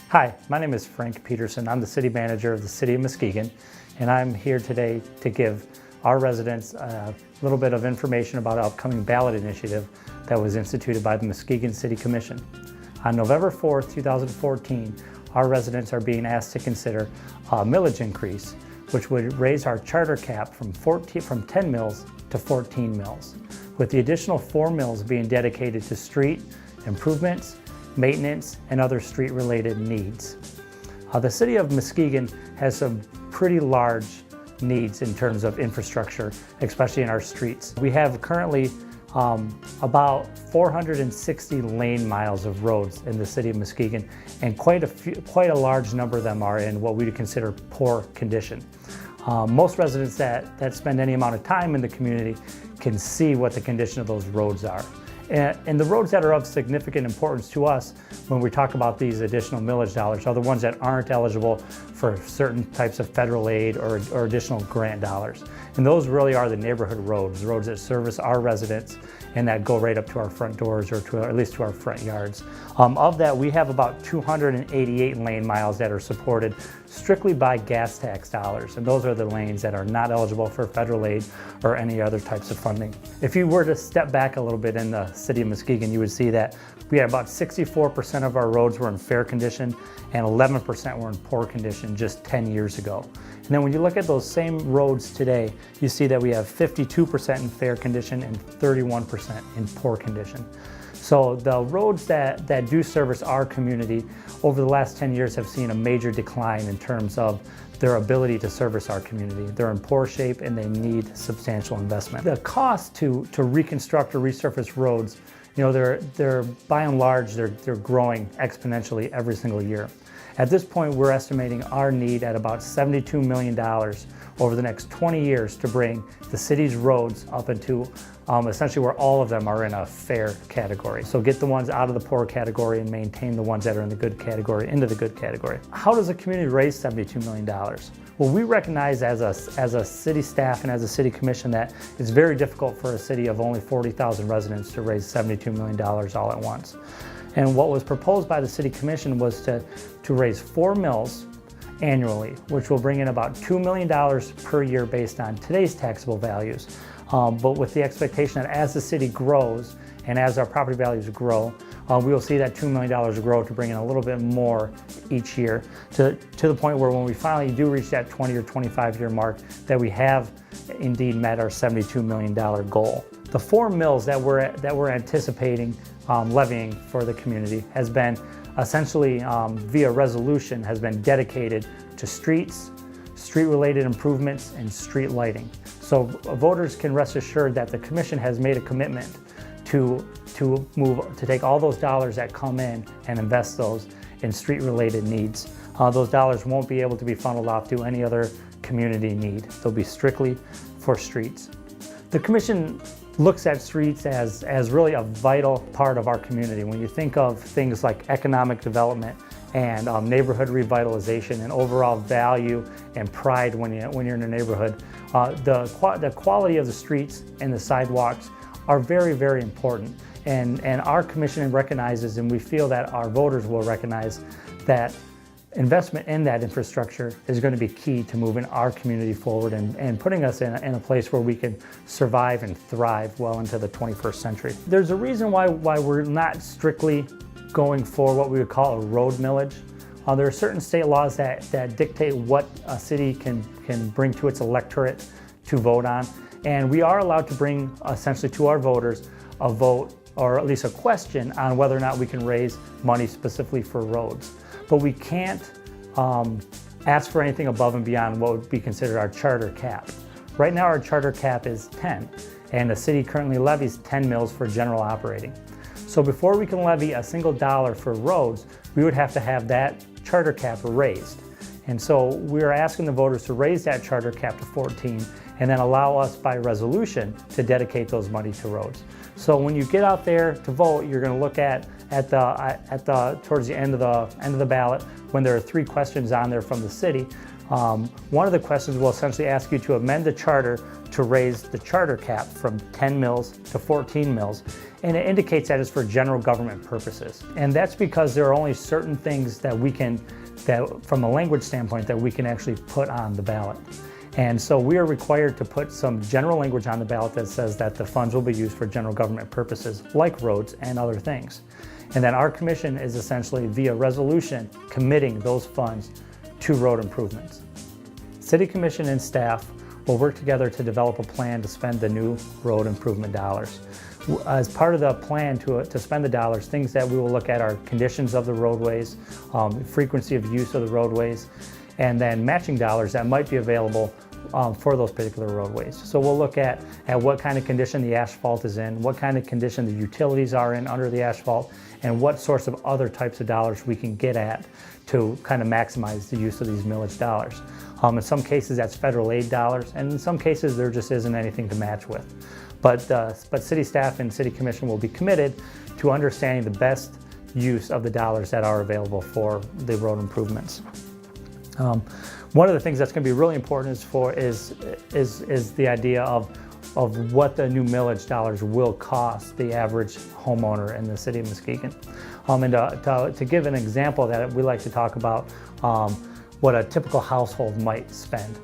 Hi, my name is Frank Peterson. I'm the city manager of the city of Muskegon, and I'm here today to give our residents a little bit of information about an upcoming ballot initiative that was instituted by the Muskegon City Commission. On November 4th, 2014, our residents are being asked to consider a millage increase, which would raise our charter cap from 10 mills to 14 mills, with the additional 4 mills being dedicated to street improvements, maintenance, and other street-related needs. The city of Muskegon has some pretty large needs in terms of infrastructure, especially in our streets. We have currently about 460 lane miles of roads in the city of Muskegon, and quite a large number of them are in what we would consider poor condition. Most residents that spend any amount of time in the community can see what the condition of those roads are. And the roads that are of significant importance to us when we talk about these additional millage dollars are the ones that aren't eligible for certain types of federal aid or additional grant dollars. And those really are the neighborhood roads that service our residents and that go right up to our front doors or at least to our front yards. Of that, we have about 288 lane miles that are supported strictly by gas tax dollars. And those are the lanes that are not eligible for federal aid or any other types of funding. If you were to step back a little bit in the city of Muskegon, you would see that we had about 64% of our roads were in fair condition and 11% were in poor condition just 10 years ago. And then when you look at those same roads today, you see that we have 52% in fair condition and 31% in poor condition. So the roads that do service our community over the last 10 years have seen a major decline in terms of their ability to service our community. They're in poor shape and they need substantial investment. The cost to reconstruct or resurface roads, you know, they're by and large, they're growing exponentially every single year. At this point, we're estimating our need at about $72 million over the next 20 years to bring the city's roads up into essentially where all of them are in a fair category. So get the ones out of the poor category and maintain the ones that are in the good category into the good category. How does a community raise $72 million? Well, we recognize as a city staff and as a city commission that it's very difficult for a city of only 40,000 residents to raise $72 million all at once. And what was proposed by the city commission was to raise 4 mills annually, which will bring in about $2 million per year based on today's taxable values. But with the expectation that as the city grows and as our property values grow, we will see that $2 million grow to bring in a little bit more each year to the point where when we finally do reach that 20 or 25 year mark, that we have indeed met our $72 million goal. The 4 mills that we're anticipating levying for the community has been essentially via resolution has been dedicated to streets, street-related improvements, and street lighting. So voters can rest assured that the commission has made a commitment to take all those dollars that come in and invest those in street-related needs. Those dollars won't be able to be funneled off to any other community need. They'll be strictly for streets. The commission looks at streets as really a vital part of our community. When you think of things like economic development and neighborhood revitalization and overall value and pride when you're in a neighborhood, the quality of the streets and the sidewalks are very, very important. And our commission recognizes, and we feel that our voters will recognize, that investment in that infrastructure is going to be key to moving our community forward and putting us in a place where we can survive and thrive well into the 21st century. There's a reason why we're not strictly going for what we would call a road millage. There are certain state laws that dictate what a city can bring to its electorate to vote on. And we are allowed to bring essentially to our voters a vote or at least a question on whether or not we can raise money specifically for roads. But we can't ask for anything above and beyond what would be considered our charter cap. Right now our charter cap is 10, and the city currently levies 10 mills for general operating. So before we can levy a single dollar for roads, we would have to have that charter cap raised. And so we're asking the voters to raise that charter cap to 14 and then allow us by resolution to dedicate those money to roads. So when you get out there to vote, you're going to look at towards the end of the ballot when there are 3 questions on there from the city. One of the questions will essentially ask you to amend the charter to raise the charter cap from 10 mils to 14 mils, and it indicates that it's for general government purposes. And that's because there are only certain things that from a language standpoint, that we can actually put on the ballot. And so we are required to put some general language on the ballot that says that the funds will be used for general government purposes, like roads and other things. And then our commission is essentially via resolution committing those funds to road improvements. City Commission and staff will work together to develop a plan to spend the new road improvement dollars. As part of the plan to spend the dollars, things that we will look at are conditions of the roadways, frequency of use of the roadways, and then matching dollars that might be available for those particular roadways. So we'll look at what kind of condition the asphalt is in, what kind of condition the utilities are in under the asphalt, and what sorts of other types of dollars we can get at to kind of maximize the use of these millage dollars. In some cases that's federal aid dollars, and in some cases there just isn't anything to match with. But city staff and city commission will be committed to understanding the best use of the dollars that are available for the road improvements. One of the things that's going to be really important is the idea of what the new millage dollars will cost the average homeowner in the city of Muskegon. And to give an example of that, we like to talk about what a typical household might spend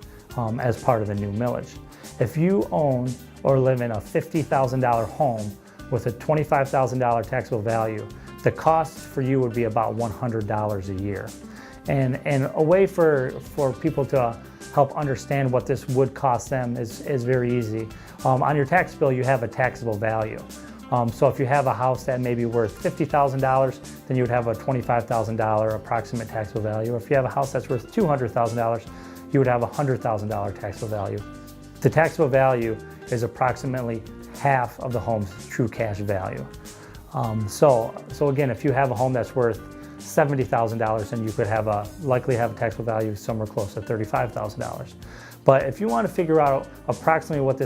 as part of the new millage. If you own or live in a $50,000 home with a $25,000 taxable value, the cost for you would be about $100 a year. And a way for people to help understand what this would cost them is very easy. On your tax bill, you have a taxable value. So if you have a house that may be worth $50,000, then you would have a $25,000 approximate taxable value. Or if you have a house that's worth $200,000, you would have a $100,000 taxable value. The taxable value is approximately half of the home's true cash value. So again, if you have a home that's worth $70,000, then you could likely have a taxable value somewhere close to $35,000. But if you want to figure out approximately what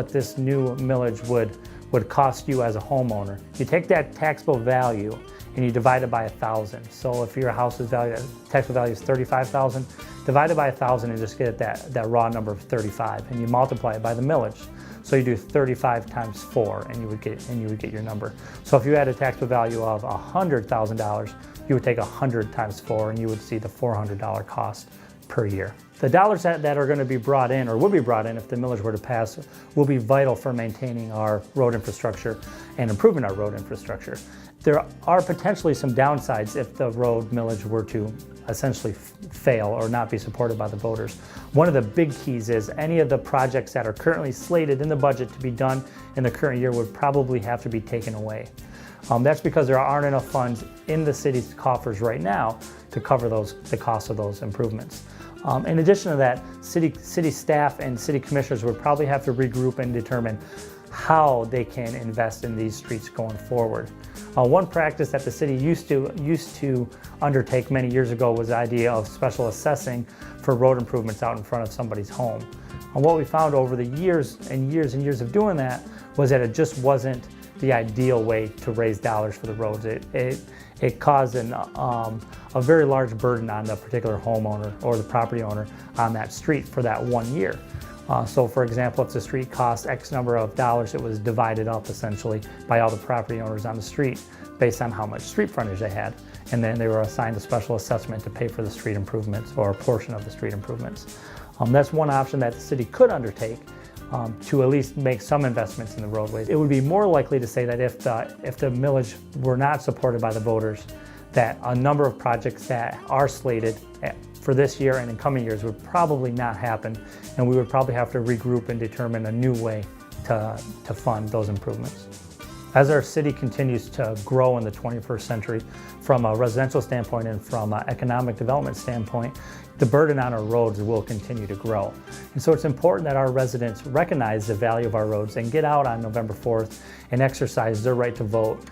this new millage would cost you as a homeowner, you take that taxable value and you divide it by 1,000. So if your house is valued, taxable value is $35,000, divide it by 1,000 and just get that raw number of 35, and you multiply it by the millage. So you do 35 times 4, and you would get your number. So if you had a taxable value of $100,000, you would take 100 times 4, and you would see the $400 cost per year. The dollars that are going to be brought in, or will be brought in if the millage were to pass, will be vital for maintaining our road infrastructure and improving our road infrastructure. There are potentially some downsides if the road millage were to essentially fail or not be supported by the voters. One of the big keys is any of the projects that are currently slated in the budget to be done in the current year would probably have to be taken away. That's because there aren't enough funds in the city's coffers right now to cover the cost of those improvements. In addition to that, city staff and city commissioners would probably have to regroup and determine how they can invest in these streets going forward. One practice that the city used to undertake many years ago was the idea of special assessing for road improvements out in front of somebody's home. And what we found over the years and years of doing that was that it just wasn't the ideal way to raise dollars for the roads. It caused a very large burden on the particular homeowner or the property owner on that street for that 1 year. So for example, if the street cost X number of dollars, it was divided up essentially by all the property owners on the street based on how much street frontage they had. And then they were assigned a special assessment to pay for the street improvements or a portion of the street improvements. That's one option that the city could undertake to at least make some investments in the roadways. It would be more likely to say that if the millage were not supported by the voters, that a number of projects that are slated for this year and in coming years would probably not happen, and we would probably have to regroup and determine a new way to fund those improvements. As our city continues to grow in the 21st century, from a residential standpoint and from an economic development standpoint, the burden on our roads will continue to grow. And so it's important that our residents recognize the value of our roads and get out on November 4th and exercise their right to vote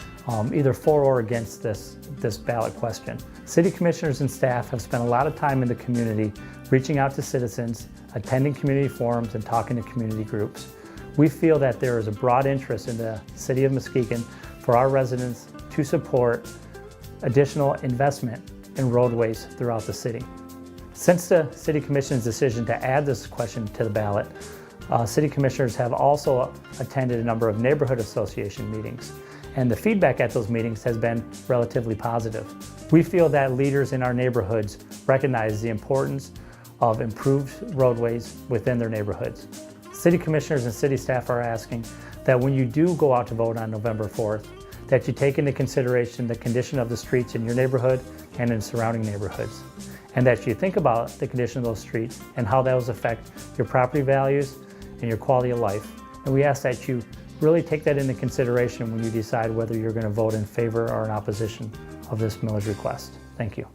either for or against this ballot question. City commissioners and staff have spent a lot of time in the community reaching out to citizens, attending community forums, and talking to community groups. We feel that there is a broad interest in the city of Muskegon for our residents to support additional investment in roadways throughout the city. Since the City Commission's decision to add this question to the ballot, City Commissioners have also attended a number of neighborhood association meetings, and the feedback at those meetings has been relatively positive. We feel that leaders in our neighborhoods recognize the importance of improved roadways within their neighborhoods. City Commissioners and City staff are asking that when you do go out to vote on November 4th, that you take into consideration the condition of the streets in your neighborhood and in surrounding neighborhoods, and that you think about the condition of those streets and how those affect your property values and your quality of life. And we ask that you really take that into consideration when you decide whether you're going to vote in favor or in opposition of this millage request. Thank you.